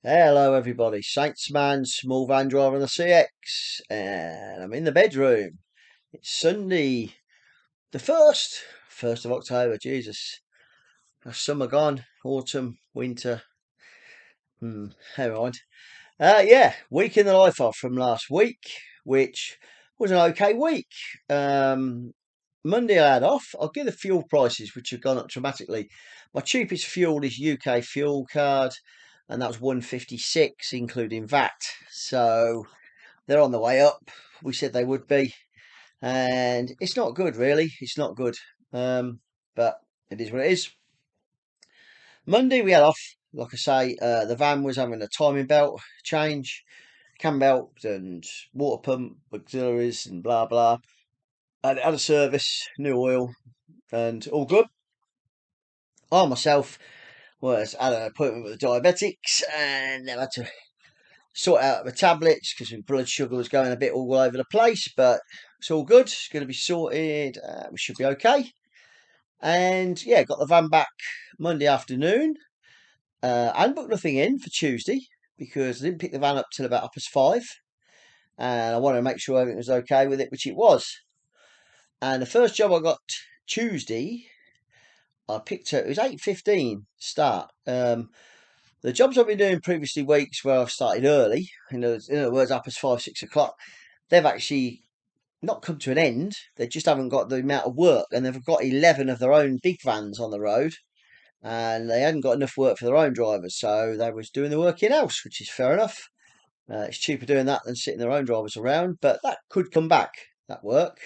Hello, everybody. Saints man, small van driver on the CX, and I'm in the bedroom. It's Sunday, the first of October. Jesus, has summer gone? Autumn, winter. Never mind. Yeah, week in the life off from last week, which was an okay week. Um, Monday I had off. I'll give the fuel prices, which have gone up dramatically. My cheapest fuel is UK fuel card, and that was 156, including VAT. So they're on the way up. We said they would be, and it's not good, really. It's not good, but it is what it is. Monday we had off. Like I say, the van was having a timing belt change, cambelt and water pump auxiliaries and blah blah. And it had a service, new oil, and all good. I myself was at an appointment with the diabetics, and they had to sort out the tablets because my blood sugar was going a bit all over the place, but it's all good. It's going to be sorted. We should be okay. And yeah, got the van back Monday afternoon. I hadn't booked nothing in for Tuesday because I didn't pick the van up till about 5:30, and I wanted to make sure everything was okay with it, which it was. And the first job I got Tuesday, I picked up. It was 8:15 start. The jobs I've been doing previously weeks where I've started early, in other words, up as 5, 6 o'clock, they've actually not come to an end. They just haven't got the amount of work, and they've got 11 of their own big vans on the road, and they hadn't got enough work for their own drivers, so they was doing the work in house, which is fair enough. It's cheaper doing that than sitting their own drivers around, but that could come back. That work.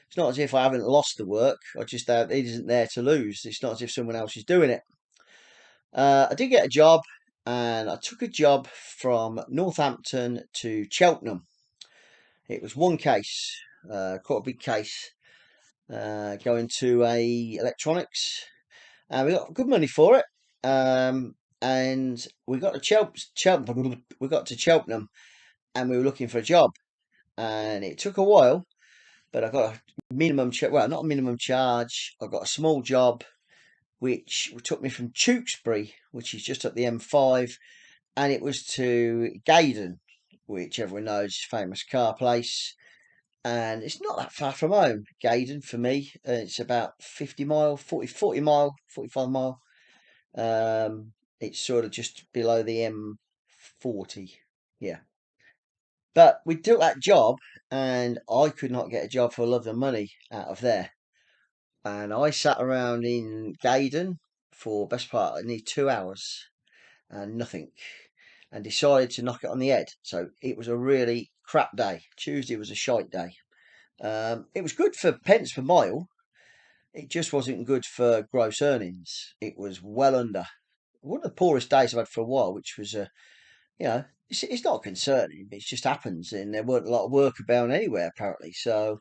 It's not as if I haven't lost the work. I just it isn't there to lose. It's not as if someone else is doing it. I did get a job, and I took a job from Northampton to Cheltenham. It was one case, quite a big case, going to a electronics, and we got good money for it. And we got to we got to Cheltenham, and we were looking for a job, and it took a while, but I got a well, not a minimum charge. I got a small job, which took me from Tewkesbury, which is just up the M5, and it was to Gaydon, which everyone knows is a famous car place. And it's not that far from home, Gaydon, for me. It's about 50 mile, 40 mile, 45 mile. It's sort of just below the M40. Yeah. But we took that job, and I could not get a job for love and money out of there. And I sat around in Gaydon for best part of nearly 2 hours and nothing, and decided to knock it on the head. So it was a really crap day. Tuesday was a shite day. It was good for pence per mile. It just wasn't good for gross earnings. It was well under one of the poorest days I've had for a while, which was it's not concerning. It just happens, and there weren't a lot of work about anywhere apparently. So,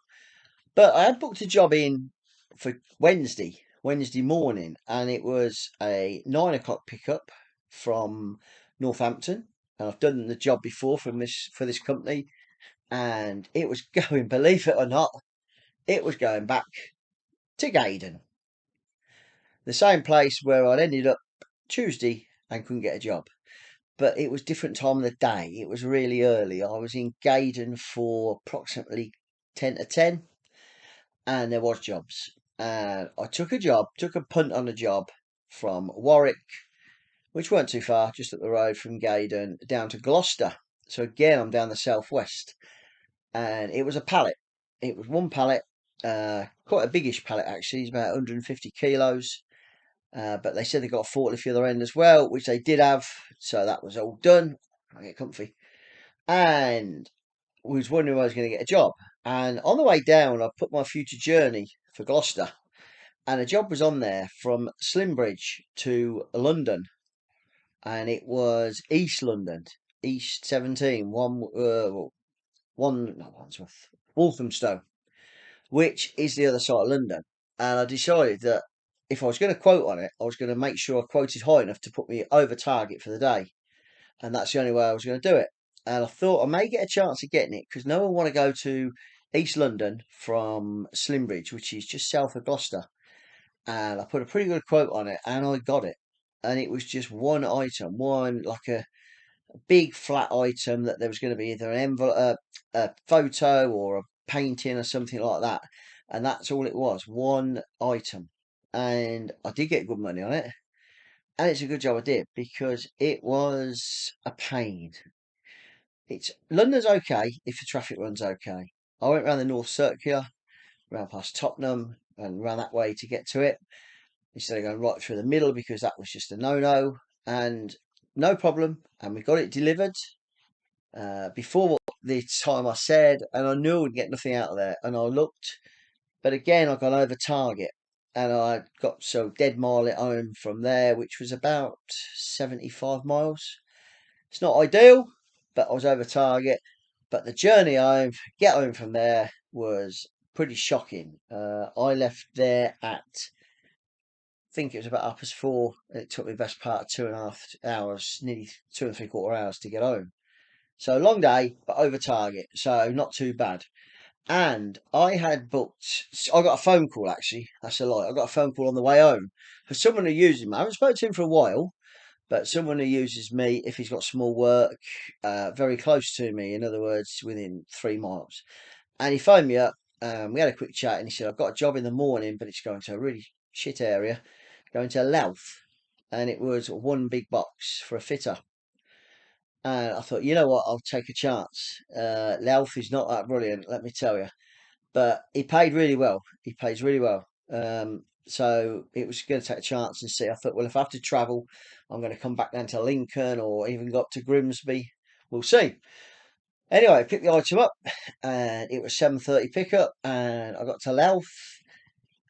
but I had booked a job in for Wednesday morning, and it was a 9 o'clock pickup from Northampton. And I've done the job before for this company, and it was going, believe it or not, it was going back to Gaydon, the same place where I'd ended up Tuesday and couldn't get a job. But it was different time of the day. It was really early. I was in Gaydon for approximately 10 to 10, and there was jobs. And I took a punt on a job from Warwick, which weren't too far, just up the road from Gaydon, down to Gloucester. So again, I'm down the southwest, and it was a pallet. It was one pallet, quite a biggish pallet actually. It's about 150 kilos. But they said they got a forklift the other end as well, which they did have. So that was all done. I get comfy. And we was wondering where I was going to get a job. And on the way down, I put my future journey for Gloucester. And a job was on there from Slimbridge to London. And it was East London, East 17, not Wandsworth, Walthamstow, which is the other side of London. And I decided that if I was going to quote on it, I was going to make sure I quoted high enough to put me over target for the day. And that's the only way I was going to do it. And I thought I may get a chance of getting it because no one want to go to East London from Slimbridge, which is just south of Gloucester. And I put a pretty good quote on it, and I got it. And it was just one item, one like big flat item that there was going to be either an envelope, a photo, or a painting or something like that, and that's all it was, one item. And I did get good money on it, and it's a good job I did because it was a pain. It's London's okay if the traffic runs okay. I went round the North Circular, round past Tottenham, and round that way to get to it instead of going right through the middle because that was just a no-no. And no problem. And we got it delivered before the time I said, and I knew I'd get nothing out of there. And I looked, but again, I got over target, and I got so dead mile it home from there, which was about 75 miles. It's not ideal, but I was over target. But the journey home, get home from there, was pretty shocking. I left there at, I think it was about 4:30, and it took me the best part of 2.5 hours, nearly 2 and 3/4 hours to get home. So long day, but over target, so not too bad. And I had booked, I got a phone call actually, that's a lie. I got a phone call on the way home for someone who uses me. I haven't spoken to him for a while, but someone who uses me if he's got small work very close to me, in other words, within 3 miles. And he phoned me up, we had a quick chat, and he said, I've got a job in the morning, but it's going to a really shit area, going to Louth. And it was one big box for a fitter. And I thought, you know what, I'll take a chance. Louth is not that brilliant, let me tell you. But he paid really well. He pays really well. So it was going to take a chance and see. I thought, well, if I have to travel, I'm going to come back down to Lincoln or even go up to Grimsby. We'll see. Anyway, I picked the item up, and it was 7:30 pickup, and I got to Louth,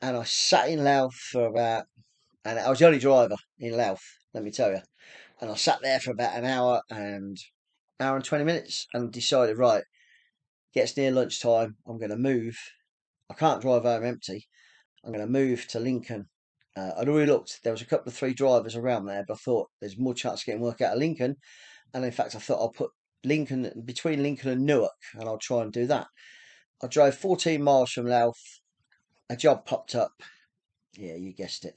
and I sat in Louth for about, and I was the only driver in Louth, let me tell you. And I sat there for about an hour and 20 minutes, and decided, right, gets near lunchtime, I'm going to move. I can't drive home empty. I'm going to move to Lincoln. I'd already looked. There was a couple of 3 drivers around there, but I thought there's more chance of getting work out of Lincoln. And in fact, I thought I'll put Lincoln between Lincoln and Newark, and I'll try and do that. I drove 14 miles from Louth. A job popped up. Yeah, you guessed it.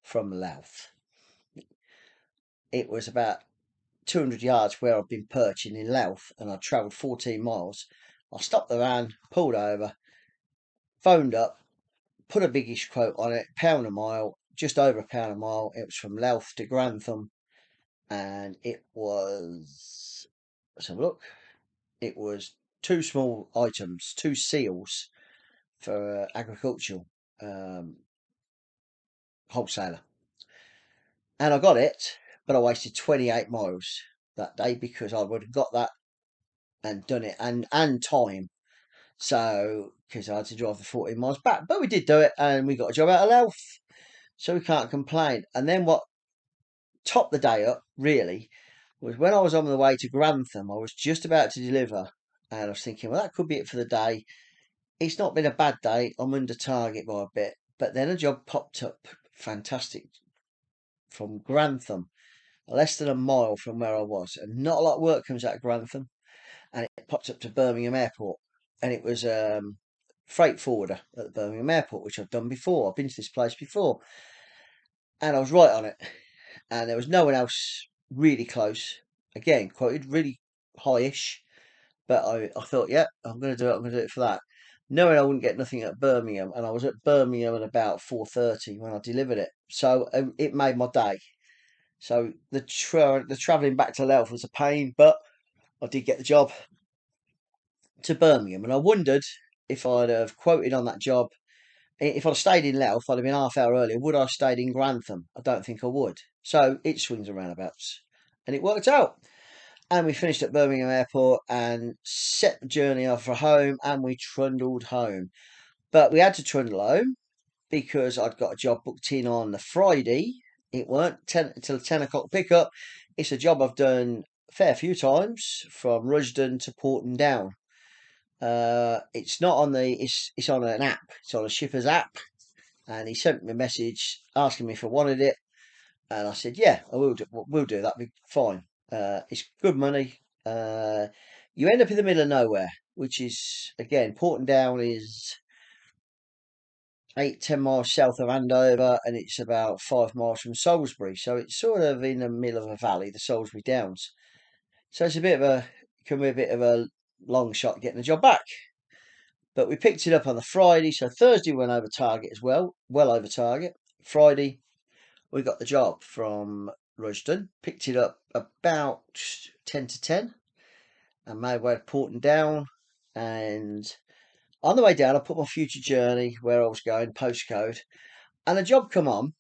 From Louth. It was about 200 yards where I'd been perching in Louth, and I travelled 14 miles. I stopped the van, pulled over, phoned up, put a biggish quote on it, pound a mile, just over a pound a mile. It was from Louth to Grantham, and it was, let's have a look. It was 2 small items, 2 seals for agricultural um, wholesaler. And I got it, but I wasted 28 miles that day because I would have got that and done it, and time. So, because I had to drive the 14 miles back. But we did do it, and we got a job out of Louth. So we can't complain. And then what topped the day up, really, was when I was on the way to Grantham. I was just about to deliver, and I was thinking, well, that could be it for the day. It's not been a bad day. I'm under target by a bit. But then a job popped up, fantastic, from Grantham, less than a mile from where I was. And not a lot of work comes out of Grantham. And it popped up to Birmingham Airport. And it was freight forwarder at the Birmingham Airport, which I've done before. I've been to this place before. And I was right on it. And there was no one else really close. Again, quoted really highish. But I thought, yeah, I'm going to do it. I'm going to do it for that. Knowing I wouldn't get nothing at Birmingham, and I was at Birmingham at about 4:30 when I delivered it, so it made my day. So the travelling back to Louth was a pain, but I did get the job to Birmingham, and I wondered if I'd have quoted on that job. If I'd stayed in Louth, I'd have been half hour earlier. Would I have stayed in Grantham? I don't think I would. So it swings and roundabouts, and it worked out. And we finished at Birmingham Airport and set the journey off for home, and we trundled home. But we had to trundle home because I'd got a job booked in on the Friday. It weren't 10 until 10 o'clock pickup. It's a job I've done a fair few times from Rusden to Porton Down. It's not on it's on an app. It's on a shipper's app, and he sent me a message asking me if I wanted it, and I said, yeah, I will do. We'll do that. Be fine. It's good money. You end up in the middle of nowhere, which is again, Porton Down is 8-10 miles south of Andover, and it's about 5 miles from Salisbury. So it's sort of in the middle of a valley, the Salisbury Downs. So it's can be a bit of a long shot getting the job back. But we picked it up on the Friday, so Thursday went over target as well over target. Friday, we got the job from Rushden, picked it up about 10 to 10, and made way to Porton Down. And on the way down, I put my future journey, where I was going, postcode, and a job come on,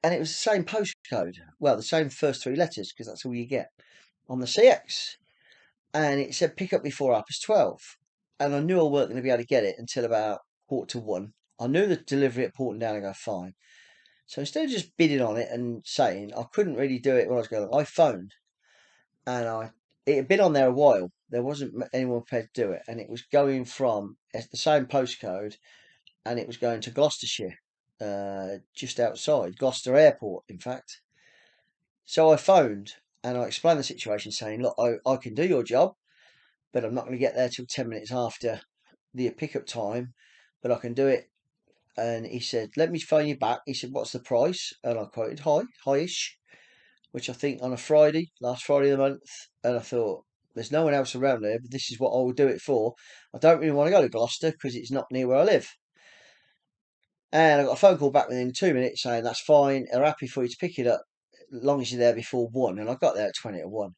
and it was the same postcode. Well, the same first three letters, because that's all you get on the CX. And it said pick up before 12:30. And I knew I weren't going to be able to get it until about 1:45. I knew the delivery at Porton Down, I go, fine. So instead of just bidding on it and saying I couldn't really do it when I was going, I phoned, and it had been on there a while. There wasn't anyone prepared to do it, and it was going from the same postcode, and it was going to Gloucestershire, just outside Gloucester Airport, in fact. So I phoned and I explained the situation, saying, look, I can do your job, but I'm not going to get there till 10 minutes after the pickup time, but I can do it. And he said, let me phone you back. He said, what's the price? And I quoted high-ish, which I think on a Friday, last Friday of the month. And I thought, there's no one else around there, but this is what I will do it for. I don't really want to go to Gloucester because it's not near where I live. And I got a phone call back within 2 minutes saying, that's fine. They're happy for you to pick it up as long as you're there before 1. And I got there at 20 to 1.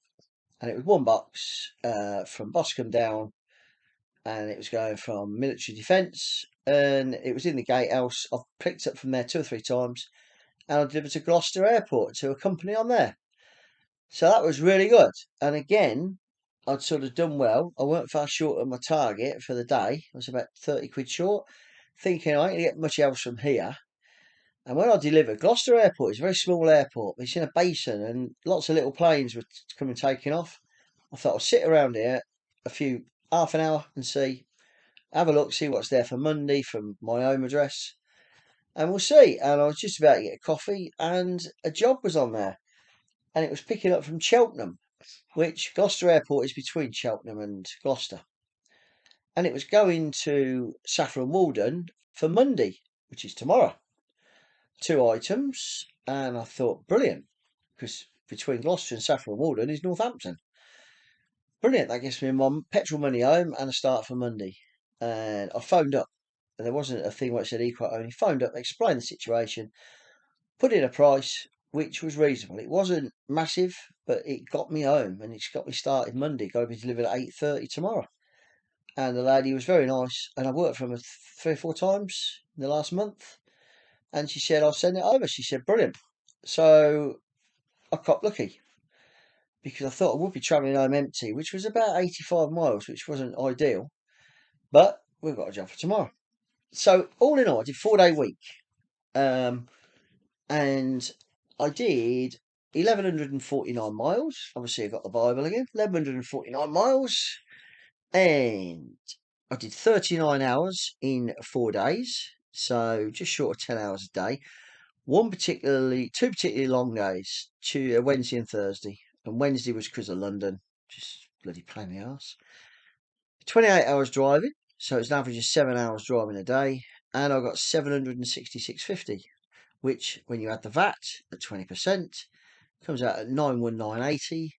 And it was one box from Boscombe down, and it was going from military defence, and it was in the gatehouse. I've picked up from there 2 or 3 times, and I delivered to Gloucester Airport to a company on there. So that was really good. And again, I'd sort of done well. I weren't far short of my target for the day. I was about 30 quid short, thinking I ain't going to get much else from here. And when I delivered, Gloucester Airport is a very small airport. It's in a basin, and lots of little planes were coming taking off. I thought I'll sit around here half an hour and have a look, see what's there for Monday from my home address, and we'll see. And I was just about to get a coffee, and a job was on there, and it was picking up from Cheltenham, which Gloucester Airport is between Cheltenham and Gloucester, and it was going to Saffron Walden for Monday, which is tomorrow. 2 items, and I thought, brilliant, because between Gloucester and Saffron Walden is Northampton. Brilliant, that gets me my petrol money home and a start for Monday. And I phoned up, and there wasn't a thing where it said equal only. Phoned up, explained the situation, put in a price which was reasonable. It wasn't massive, but it got me home, and it's got me started Monday. Got to be delivered at 8:30 tomorrow. And the lady was very nice, and I worked for her 3 or 4 times in the last month. And she said, I'll send it over. She said, brilliant. So I got lucky, because I thought I would be travelling home empty, which was about 85 miles, which wasn't ideal. But we've got a job for tomorrow. So all in all, I did 4 day week. And I did 1,149 miles. Obviously, I got the Bible again. 1,149 miles. And I did 39 hours in 4 days. So just short of 10 hours a day. Two particularly long days, Wednesday and Thursday. And Wednesday was because of London. Just bloody pain in the arse. 28 hours driving. So it's an average of 7 hours driving a day. And I got 766.50, which when you add the VAT at 20%, comes out at 919.80.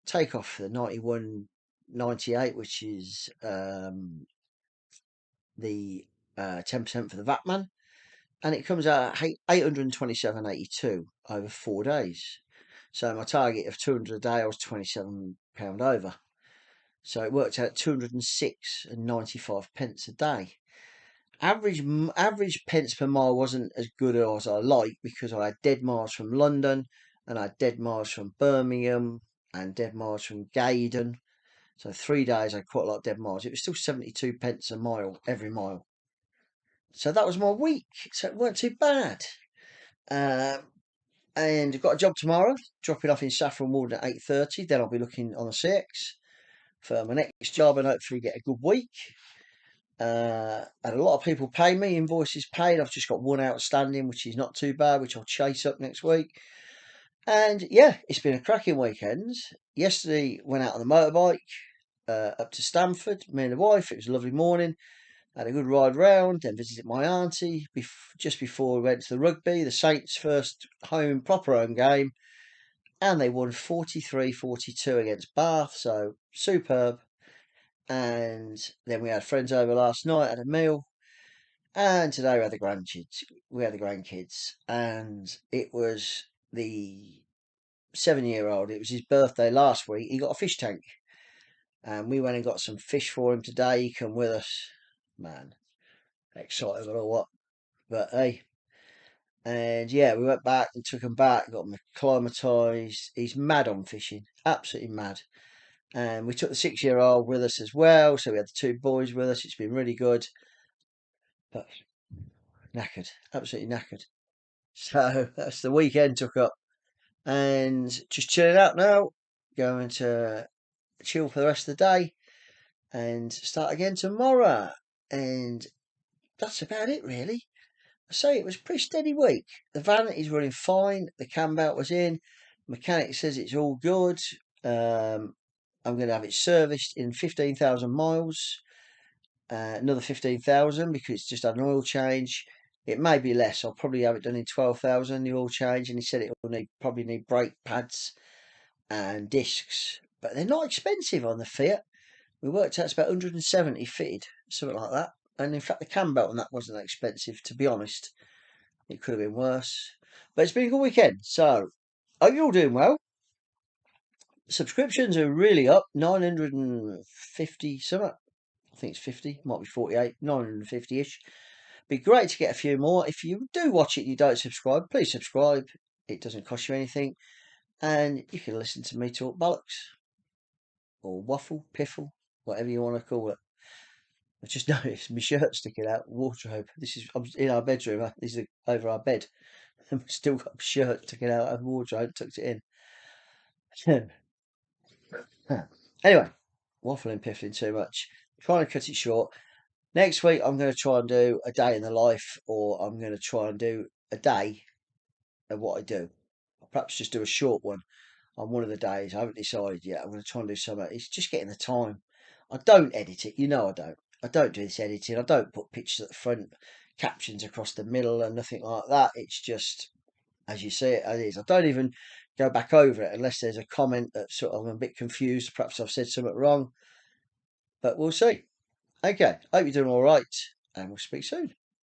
Take off the 91.98, which is the 10% for the VAT man, and it comes out at 827.82 over 4 days. So my target of 200 a day, I was £27 over. So it worked out at 206.95 pence a day. Average pence per mile wasn't as good as I like, because I had dead miles from London, and I had dead miles from Birmingham, and dead miles from Gaydon. So 3 days I had quite a lot of dead miles. It was still 72 pence a mile every mile. So that was my week. So it weren't too bad. And I've got a job tomorrow, dropping off in Saffron Walden at 8:30. Then I'll be looking on the CX for my next job, and hopefully get a good week. And a lot of people pay me, invoices paid. I've just got one outstanding, which is not too bad, which I'll chase up next week. And yeah, it's been a cracking weekend. Yesterday went out on the motorbike up to Stamford, me and the wife. It was a lovely morning. Had a good ride round, then visited my auntie just before we went to the rugby, the Saints' first proper home game. and they won 43-42 against Bath, so superb. And then we had friends over last night, had a meal, and today we had the grandkids. We had the grandkids, and it was the 7-year-old. It was his birthday last week. He got a fish tank, and we went and got some fish for him today. He come with us, man. Excited or what? But hey, and yeah, we went back and took him back. Got him acclimatised. He's mad on fishing, absolutely mad. And we took the 6-year-old with us as well. So we had the two boys with us. It's been really good, but knackered, absolutely knackered. So that's the weekend took up, and just chilling out now. Going to chill for the rest of the day and start again tomorrow. And that's about it, really. I say it was a pretty steady week. The van is running fine. The cambelt was in. Mechanic says it's all good. I'm going to have it serviced in 15,000 miles. Another 15,000 because it's just had an oil change. It may be less. I'll probably have it done in 12,000, the oil change. And he said it will probably need brake pads and discs, but they're not expensive on the Fiat. We worked out it's about 170 fitted, something like that. And in fact, the cam belt on that wasn't that expensive, to be honest. It could have been worse. But it's been a good weekend. So, hope you're all doing well. Subscriptions are really up, 950 something. I think it's 50, might be 48, 950-ish. Be great to get a few more. If you do watch it and you don't subscribe, please subscribe. It doesn't cost you anything. And you can listen to me talk bollocks. Or waffle, piffle, whatever you want to call it. I just noticed my shirt sticking out, wardrobe. I'm in our bedroom. This is over our bed. And we've still got a shirt sticking out of the wardrobe, tucked it in. Anyway, waffling, piffling too much. Trying to cut it short. Next week, I'm going to try and do a day in the life, or I'm going to try and do a day of what I do. I'll perhaps just do a short one on one of the days. I haven't decided yet. I'm going to try and do something. It's just getting the time. I don't edit it. You know I don't. I don't do this editing. I don't put pictures at the front, captions across the middle, and nothing like that. It's just as you see it as is. I don't even go back over it unless there's a comment that sort of I'm a bit confused. Perhaps I've said something wrong, but we'll see. Okay, hope you're doing all right, and we'll speak soon.